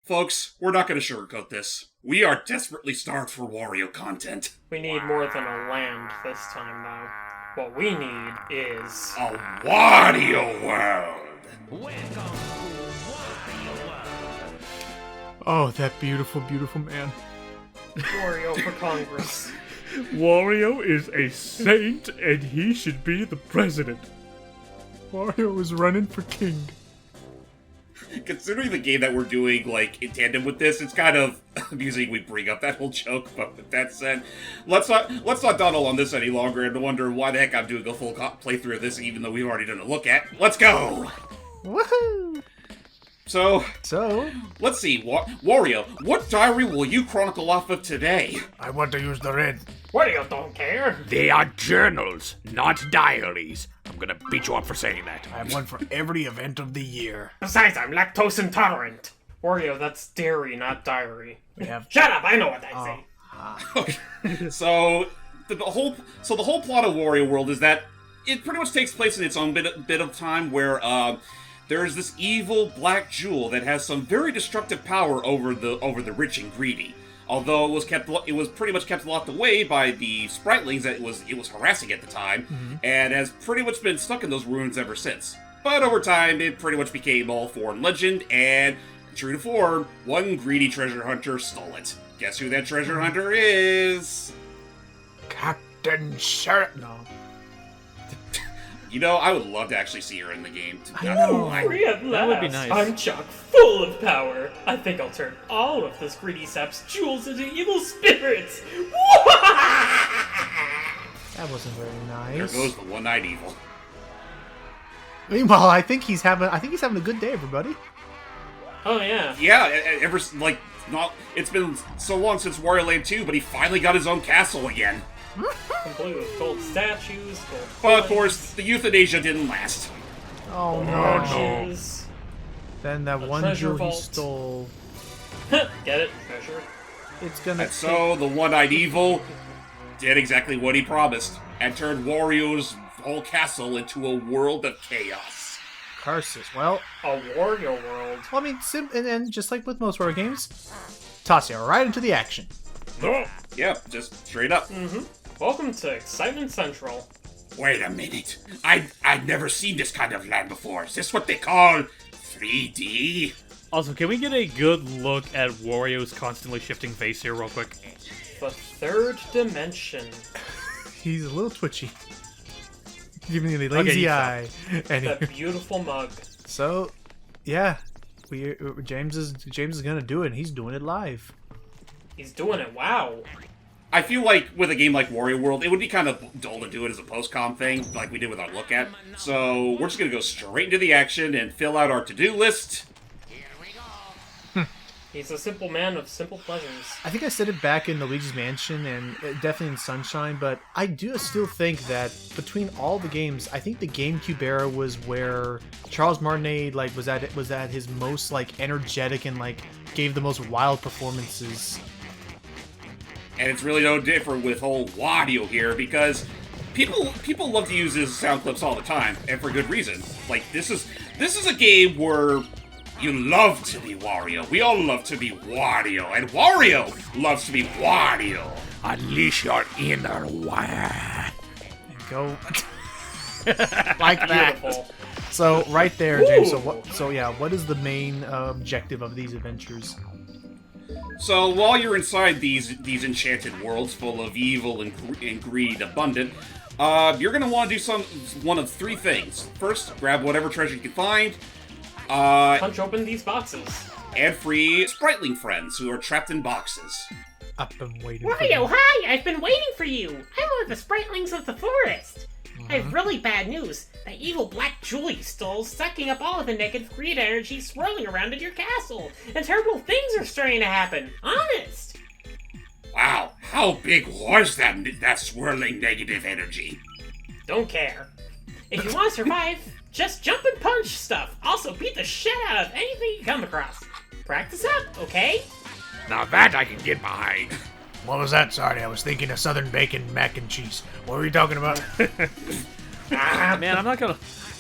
Folks, we're not going to sugarcoat this. We are desperately starved for Wario content. We need more than a land this time, though. What we need is... a Wario World! Oh, that beautiful, beautiful man. Wario for Congress. Wario is a saint, and he should be the president. Wario is running for king. Considering the game that we're doing, in tandem with this, it's kind of amusing we bring up that whole joke, but with that said, let's not dawdle on this any longer and wonder why the heck I'm doing a full playthrough of this even though we've already done a look at. Let's go! Woohoo! So, let's see, Wario, what diary will you chronicle off of today? I want to use the red. Wario don't care. They are journals, not diaries. I'm gonna beat you up for saying that. I have one for every event of the year. Besides, I'm lactose intolerant. Wario, that's dairy, not diary. Shut up, I know what I say. Okay. So the whole plot of Wario World is that it pretty much takes place in its own bit of time where there's this evil black jewel that has some very destructive power over the rich and greedy. Although it was pretty much kept locked away by the Spritelings that it was harassing at the time, and has pretty much been stuck in those ruins ever since. But over time, it pretty much became all foreign legend, and true to form, one greedy treasure hunter stole it. Guess who that treasure hunter is? Captain Sir. No. You know, I would love to actually see her in the game. I know. Free at last. That would be nice. I'm chock full of power. I think I'll turn all of this greedy sap's jewels into evil spirits. That wasn't very There nice. goes the one-eyed evil. Meanwhile, I think he's having a good day, everybody. Oh yeah. Yeah, it's been so long since Wario Land 2, but he finally got his own castle again. Complete with gold statues, gold But of course, the euthanasia didn't last. Oh no. arches. Then that The one treasure jewel he vault. stole. Get it? Treasure. It's gonna. And so, the one-eyed evil did exactly what he promised, and turned Wario's whole castle into a world of chaos. Curses. Well, A Wario World. I mean, and just like with most Wario games, toss you right into the action. Yeah, just straight up. Welcome to Excitement Central. Wait a minute. I've never seen this kind of land before. Is this what they call 3D? Also, can we get a good look at Wario's constantly shifting face here real quick? The third dimension. He's a little twitchy. Giving me the lazy eye. And That beautiful mug. so, yeah, James is gonna do it. And he's doing it live. He's doing it. Wow. I feel like with a game like Wario World, it would be kind of dull to do it as a post-com thing, like we did with our look at. So we're just going to go straight into the action and fill out our to-do list. He's a simple man of simple pleasures. I think I said it back in Luigi's Mansion and definitely in Sunshine, but I do still think that between all the games, I think the GameCube era was where Charles Martinet was at his most energetic and gave the most wild performances. And it's really no different with whole Wario here, because people love to use his sound clips all the time, and for good reason. This is a game where you love to be Wario. We all love to be Wario, and Wario loves to be Wario. Unleash your inner Wario. Go like that. Beautiful. So right there, James. What is the main objective of these adventures? So while you're inside these enchanted worlds full of evil and greed abundant, you're gonna want to do one of three things. First, grab whatever treasure you can find. Punch open these boxes. And free Spriteling friends who are trapped in boxes. I've been waiting. Wario, hi! I've been waiting for you! I'm one of the Spritelings of the forest! I have really bad news. That evil black jewel you stole is sucking up all of the negative greed energy swirling around in your castle, and terrible things are starting to happen. Honest! Wow, how big was that swirling negative energy? Don't care. If you want to survive, just jump and punch stuff. Also, beat the shit out of anything you come across. Practice up, okay? Now that I can get behind. What was that? Sorry, I was thinking of Southern bacon mac and cheese. What were you talking about? Man, I'm not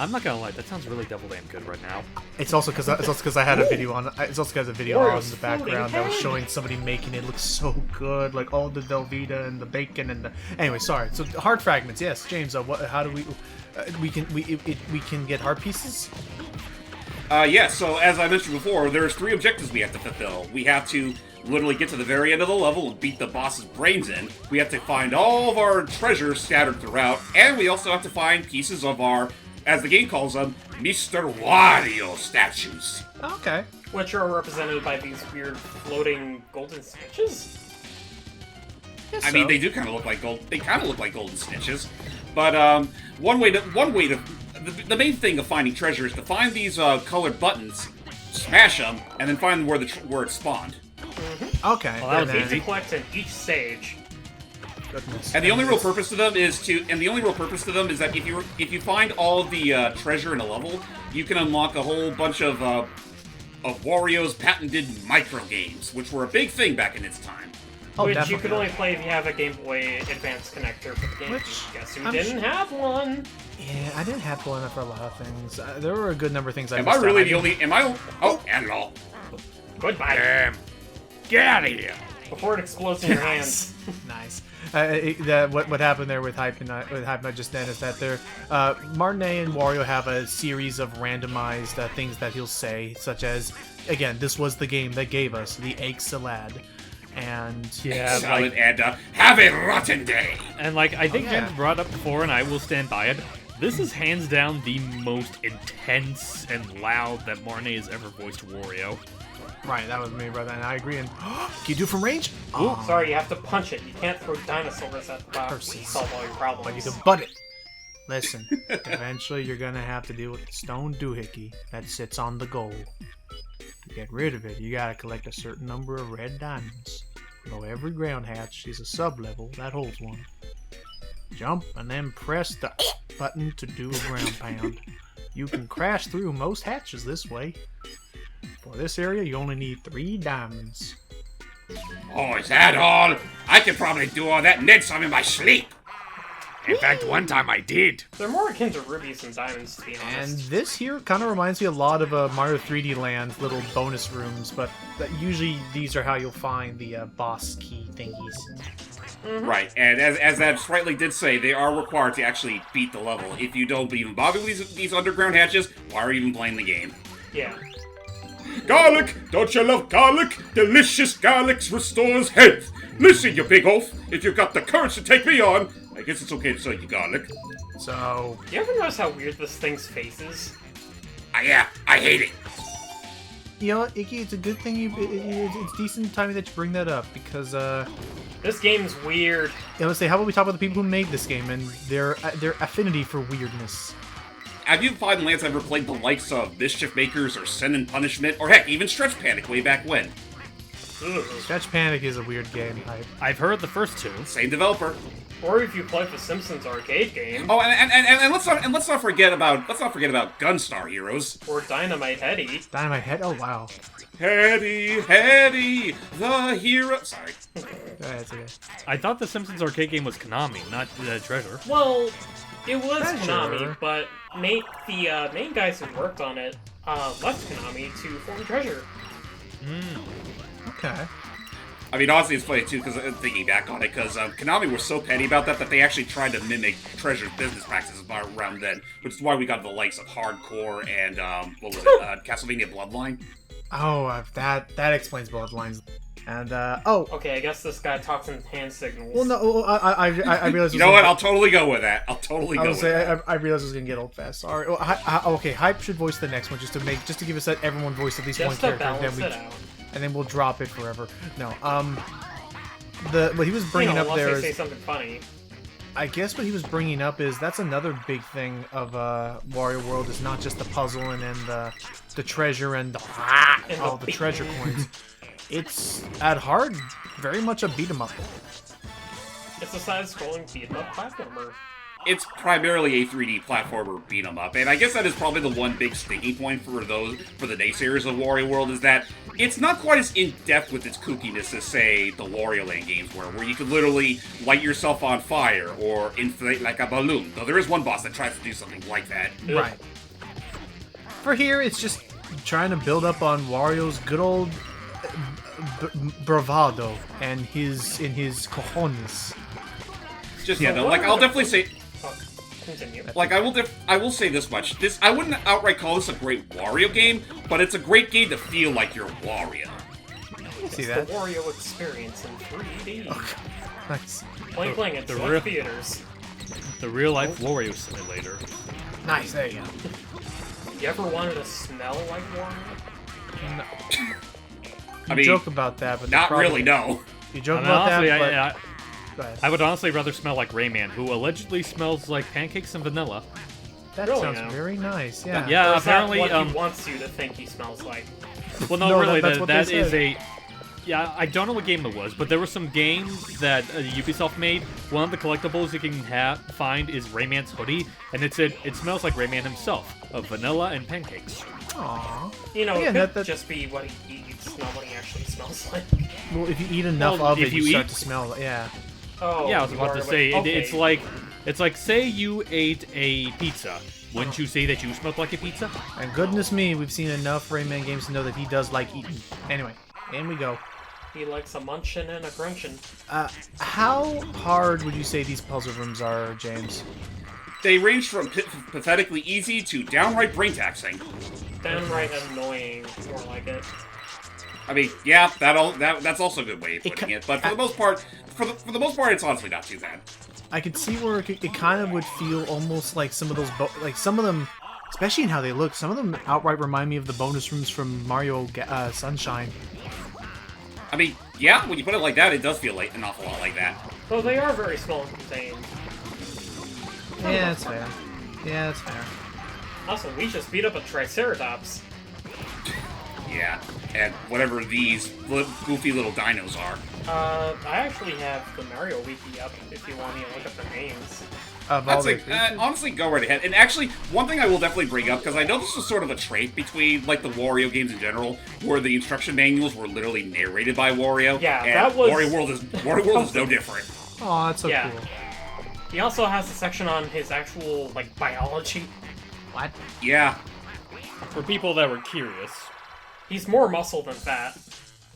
I'm not gonna lie, that sounds really double damn good right now. It's also because I had a video on. It's also because a video on Wario's in the background that was floating showing somebody making it. It looks so good, like all the Velveeta and the bacon and the. Anyway, sorry. So hard fragments. Yes, James. How do we? We can get hard pieces. Yes, so as I mentioned before, there's 3 objectives we have to fulfill. We have to literally get to the very end of the level and beat the boss's brains in. We have to find all of our treasures scattered throughout, and we also have to find pieces of our, as the game calls them, Mr. Wario statues. Okay. Which are represented by these weird floating golden snitches? I mean, they do kind of look like gold. They kind of look like golden snitches, but one way to the main thing of finding treasure is to find these colored buttons, smash them, and then find where it spawned. Okay. Well, that was Need easy. to collect in each stage. Goodness. And the only real purpose to them is that if you find all the treasure in a level, you can unlock a whole bunch of Wario's patented micro games, which were a big thing back in its time. Oh, which definitely. you could only play if you have a Game Boy Advance connector for the game. Which Guess who I'm didn't sure- have one? Yeah, I didn't have one for a lot of things. There were a good number of things I Am missed I really out. the only? Am I? Oh, hello. Goodbye. Get out of here. Before it explodes in your hands. Nice. What happened there with Hype Night just then is that Martinet and Wario have a series of randomized things that he'll say, such as, again, this was the game that gave us the egg salad. And Yeah, Salad and have a rotten day. And like, I think yeah. James brought up before, and I will stand by it, this is hands down the most intense and loud that Marnie has ever voiced Wario. right, that was me, brother, and I agree. And can you do from range? Ooh, sorry, you have to punch it. You can't throw dinosaurs at the box to Curses. solve all your problems. But you can butt it. Listen, eventually you're gonna have to deal with the stone doohickey that sits on the goal. To get rid of it, you gotta collect a certain number of red diamonds. Below every ground hatch is a sub-level that holds one. Jump and then press the button to do a ground pound. You can crash through most hatches this way. For this area, you only need 3 diamonds. Oh, is that all? I could probably do all that and then some in my sleep. In fact, one time I did. They're more akin to rubies than diamonds, to be And honest. this here kind of reminds me a lot of Mario 3D Land's little bonus rooms, but usually these are how you'll find the boss key thingies. Right, and as that sprightly did say, they are required to actually beat the level. If you don't even bother with these underground hatches, why are you even playing the game? Yeah. Garlic! Don't you love garlic? Delicious garlic restores health. Listen, you big oaf, if you've got the courage to take me on, I guess it's okay to sell you garlic. So, You ever notice how weird this thing's face is? Yeah, I hate it. you know what, Icky, it's a good thing it's decent timing that you bring that up, because, This game's weird. I would say, how about we talk about the people who made this game and their affinity for weirdness? Have you five Lance ever played the likes of Mischief Makers or Sin and Punishment, or heck, even Stretch Panic way back when? Ugh. Stretch Panic is a weird game. I've heard the first 2. Same developer. Or if you play the Simpsons arcade game. Oh, and let's not forget about Gunstar Heroes. Or Dynamite Heady. Dynamite Head? Oh, wow. Hetty, the hero. Sorry. That's okay. I thought the Simpsons arcade game was Konami, not Treasure. Well, it was Treasure. Konami, but the main guys who worked on it left Konami to form Treasure. Okay. I mean, honestly, it's funny, too, because thinking back on it, because Konami was so petty about that they actually tried to mimic Treasure's business practices around then, which is why we got the likes of Hardcore and, what was it, Castlevania Bloodline. Oh, that explains Bloodlines. And, oh, Okay, I guess this guy talks in hand signals. well, no, I realized... You know what? I'll totally go with that. I'll totally I go was with say that. I realized it was gonna get old fast. Sorry. Well, okay, Hype should voice the next one just to give us that everyone voice at least one Just to character, balance it out. and then we'll drop it forever. No, what he was bringing You know, up unless there they say is, something funny. I guess what he was bringing up is that's another big thing of Wario World is not just the puzzle and then the treasure and all the treasure coins. It's at heart very much a beat 'em up. It's a side-scrolling beat-em-up platformer. It's primarily a 3D platformer beat 'em up, and I guess that is probably the one big sticking point for the naysayers of Wario World is that it's not quite as in depth with its kookiness as, say, the Wario Land games where you could literally light yourself on fire or inflate like a balloon. Though there is one boss that tries to do something like that. Right. For here, it's just trying to build up on Wario's good old bravado and his cojones. Just yeah, no, like I'll definitely say, Continue. like I will say this much: I wouldn't outright call this a great Wario game, but it's a great game to feel like you're Wario. See It's that? the Wario experience in 3D. Nice. Playing at The select real- theaters. The real-life Wario simulator. Nice. There you go. You ever wanted to smell like Wario? You mean, joke about that, but the Not problem- really, no. You joke I mean, about honestly, that, but I go ahead. I would honestly rather smell like Rayman, who allegedly smells like pancakes and vanilla. That Really sounds now? very nice. Yeah. Yeah, Or is that apparently. what he wants you to think he smells like? Well, no, No, really, that's what they that is said. a. Yeah, I don't know what game it was, but there were some games that Ubisoft made. One of the collectibles you can find is Rayman's hoodie, and it smells like Rayman himself, of vanilla and pancakes. Aww. You know, Again, it could that- just be what he eats, not what he actually smells like. Well, if you eat enough Well, of if it, you you start eat- to smell it. Yeah. Oh, Yeah, I was you about to are say okay. it's like say you ate a pizza. Wouldn't you say that you smelled like a pizza? And goodness me, we've seen enough Rayman games to know that he does like eating. Anyway, in we go. He likes a munchin' and a crunchin'. How hard would you say these puzzle rooms are, James? They range from pathetically easy to downright brain taxing. Downright annoying, more like it. I mean, yeah, that's also a good way of putting it. But for the most part, it's honestly not too bad. I could see where it kind of would feel almost like some of those, like some of them, especially in how they look. Some of them outright remind me of the bonus rooms from Mario Sunshine. I mean, yeah, when you put it like that, it does feel like an awful lot like that. Though they are very small and contained. Yeah, that's fair. Yeah, that's fair. Also, we just beat up a Triceratops. Yeah, and whatever these goofy little dinos are. I actually have the Mario Wiki up if you want me to look up the names. Of all I'd say, the honestly, go right ahead. And actually, one thing I will definitely bring up, because I know this was sort of a trait between, like, the Wario games in general, where the instruction manuals were literally narrated by Wario. Yeah, and that was- Wario World is no different. Oh, that's so Yeah. cool. He also has a section on his actual, like, biology. What? Yeah. For people that were curious. He's more muscle than fat.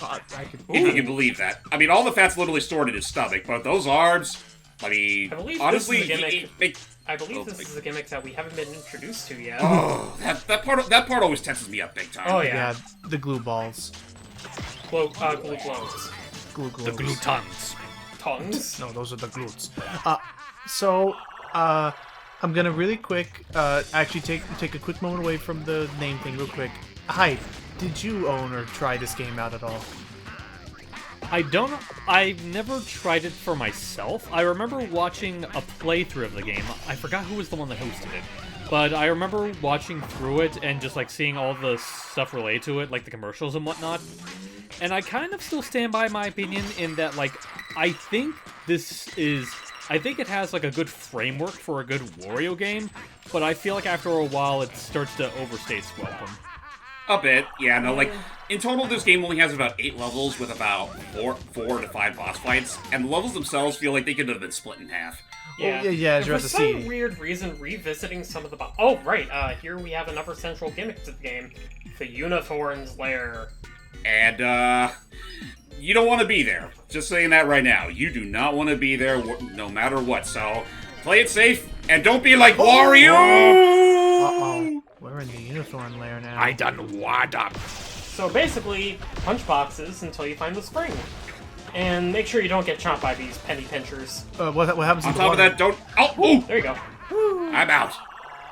I could. If you can believe that. I mean, all the fat's literally stored in his stomach, but those arms, I mean, I believe honestly, this is a gimmick. he- I believe this is a gimmick that we haven't been introduced to yet. oh, that part always tenses me up big time. Oh, Yeah, yeah. the glue balls. Glue globes. Glue The globes. glutons. Tongues. No, those are the glutes. I'm gonna really quick, actually take a quick moment away from the name thing real quick. Hi, did you own or try this game out at all? I don't know. I've never tried it for myself. I remember watching a playthrough of the game. I forgot who was the one that hosted it. But I remember watching through it and just like seeing all the stuff related to it, like the commercials and whatnot. And I kind of still stand by my opinion in that, like, I think it has like a good framework for a good Wario game, but I feel like after a while it starts to overstay its welcome. A bit, yeah, no, like, in total this game only has about 8 levels with about 4 to 5 boss fights, and the levels themselves feel like they could have been split in half. Yeah. Yeah, as And you're for about to some see. weird reason, revisiting some of the... Oh, right, here we have another central gimmick to the game. The Unicorn's Lair. And, you don't want to be there. Just saying that right now. You do not want to be there no matter what, so play it safe, and don't be like Wario! Uh-oh. We're in the unicorn lair now. I done wad up. So basically, punch boxes until you find the spring. And make sure you don't get chomped by these penny pinchers. What happens On in the top of water? that, don't... Oh, ooh! There you go. I'm out.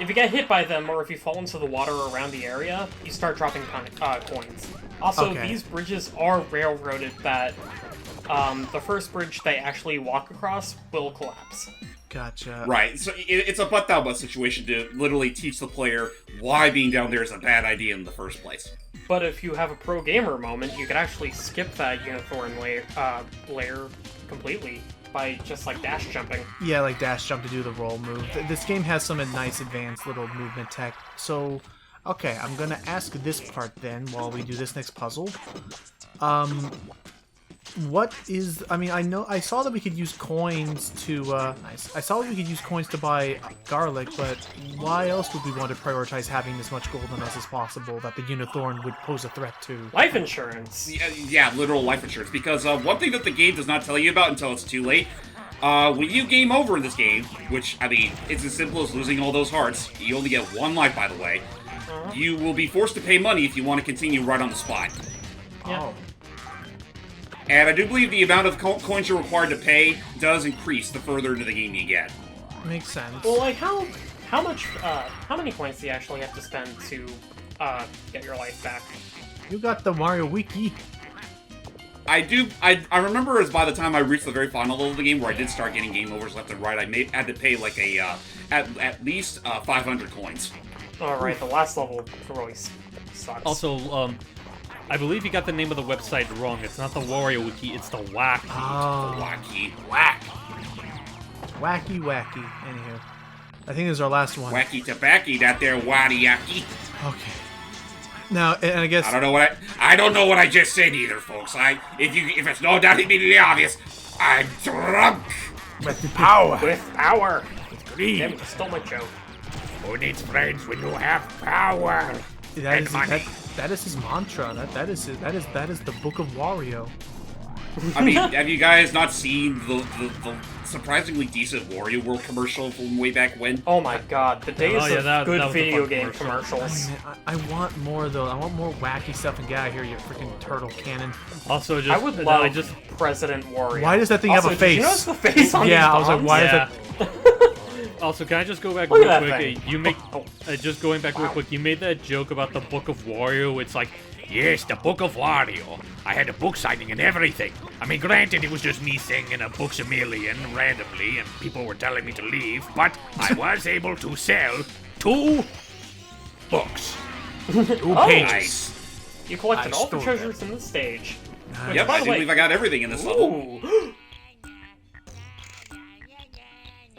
If you get hit by them, or if you fall into the water around the area, you start dropping coins. Also, Okay. these bridges are railroaded that the first bridge they actually walk across will collapse. Gotcha. Right, so it's a butt-down-butt situation to literally teach the player why being down there is a bad idea in the first place. But if you have a pro gamer moment, you could actually skip that unicorn layer completely by just like dash jumping. Yeah, like dash jump to do the roll move. This game has some nice advanced little movement tech. So, okay, I'm gonna ask this part then while we do this next puzzle. what is? I mean, I saw that we could use coins to. Nice. I saw that we could use coins to buy garlic, but why else would we want to prioritize having as much gold on us as possible that the Unithorn would pose a threat to? Life insurance. Yeah, literal life insurance. Because one thing that the game does not tell you about until it's too late, when you game over in this game, which, I mean, it's as simple as losing all those hearts, you only get 1 life, by the way, you will be forced to pay money if you want to continue right on the spot. Yeah. Oh. And I do believe the amount of coins you're required to pay does increase the further into the game you get. Makes sense. Well, like, how many points do you actually have to spend to get your life back? You got the Mario Wiki. I remember as by the time I reached the very final level of the game where I did start getting game overs left and right, I had to pay like a at least 500 coins. Alright, the last level really sucks. Also, I believe you got the name of the website wrong. It's not the Wario Wiki, it's the Wacky. Oh. Wacky. Whack. Wacky. Anywho, I think this is our last one. Wacky tobacco, that there waddy-yaki. Okay. Now, and I guess I don't know what I just said either, folks. If it's no doubt immediately obvious, I'm drunk. with power. with power! Greed. Damn, you stole my joke. Who needs friends when you have power? That and is money. that is his mantra. That is the Book of Wario. I mean, have you guys not seen the surprisingly decent Wario World commercial from way back when? Oh my god, the days yeah, of that good was a video fun game commercial. commercials. I want more though. I want more wacky stuff and get out of here, you freaking turtle cannon. Also, just I would love I just President Wario. Why does that thing have Also, a face? Did you notice the face on Yeah, these I was like, bombs? why yeah. is that? Also, can I just go back Look real at that quick? thing. You make Oh. just going back real quick. You made that joke about the Book of Wario. It's like, Yes, the Book of Wario. I had a book signing and everything. I mean, granted, it was just me singing a Books a Million randomly, and people were telling me to leave, but I was able to sell 2 books. 2 Oh, pages. Nice. You collected I all the stole treasures in the stage. Which, Yep, by I the do way, believe I got everything in this level. ooh,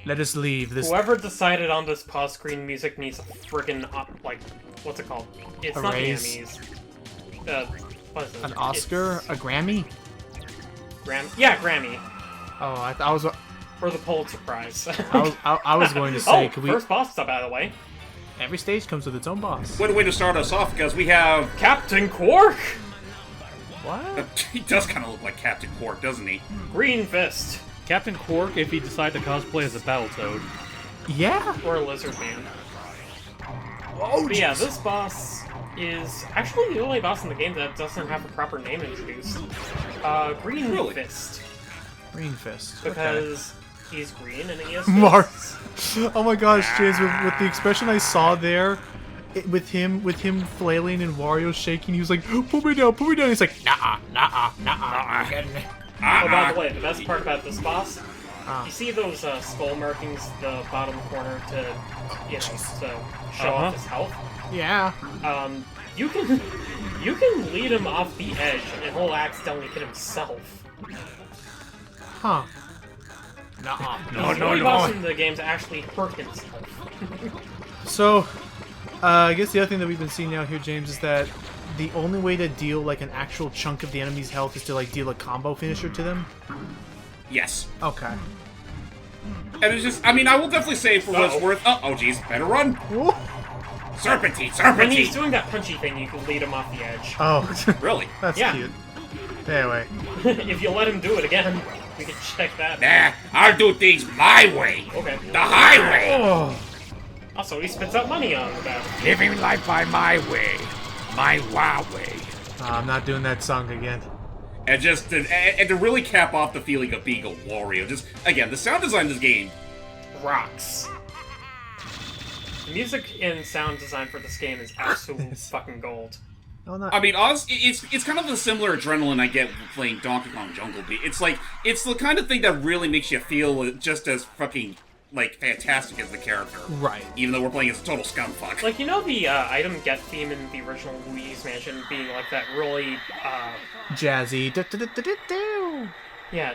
Let us leave this. whoever decided on this pause screen music needs a friggin' like, what's it called? It's A not the raise? Emmys. What is it? An Oscar, a Grammy. Yeah, Grammy. Oh, I was Or the Pulitzer Prize. I was going to say, Oh, could we? first boss up, by the way. Every stage comes with its own boss. What a way to start us off, because we have... Captain Quark! What? He does kind of look like Captain Quark, doesn't he? Green Fist. Captain Quark if he decided to cosplay as a Battletoad. Yeah. Or a Lizard Man. Oh, But yeah, jeez. this boss is actually the only boss in the game that doesn't have a proper name introduced. Green Really? Fist. Green Fist. Because he's green and he has Mark. fists. Oh my gosh, James, with the expression I saw there, with him flailing and Wario shaking, he was like, put me down, he's like, nah. Oh, by the way, the best part about this boss, Ah. you see those skull markings in the bottom corner to, you know, to show off his health? Yeah. You can lead him off the edge and he'll accidentally hit himself. Huh. He's the only boss in the game to actually hurt himself. So, I guess the other thing that we've been seeing out here, James, is that the only way to deal like an actual chunk of the enemy's health is to like deal a combo finisher to them. Yes. Okay. And it's just, I mean, I will definitely say for what it's Uh-oh. worth... Oh, geez, better run. Whoa. Serpentine, When he's serpentine. doing that punchy thing, you can lead him off the edge. Oh, Really? that's Yeah. cute. Anyway. If you let him do it again, we can check that. Nah, I'll do things my way. Okay. The highway. Oh. Also, he spits out money on the battle. Living life by my way. My wow way. I'm not doing that song again. And just to really cap off the feeling of being a Wario, just again, the sound design of this game. Rocks. The music and sound design for this game is absolute fucking gold. No, not. I mean, honestly, it's kind of the similar adrenaline I get playing Donkey Kong Jungle Beat. It's like it's the kind of thing that really makes you feel just as fucking like fantastic as the character. Right. Even though we're playing as a total scumfuck. Like, you know the item get theme in the original Luigi's Mansion being like that really, Jazzy. Du-du-du-du-du-du. yeah.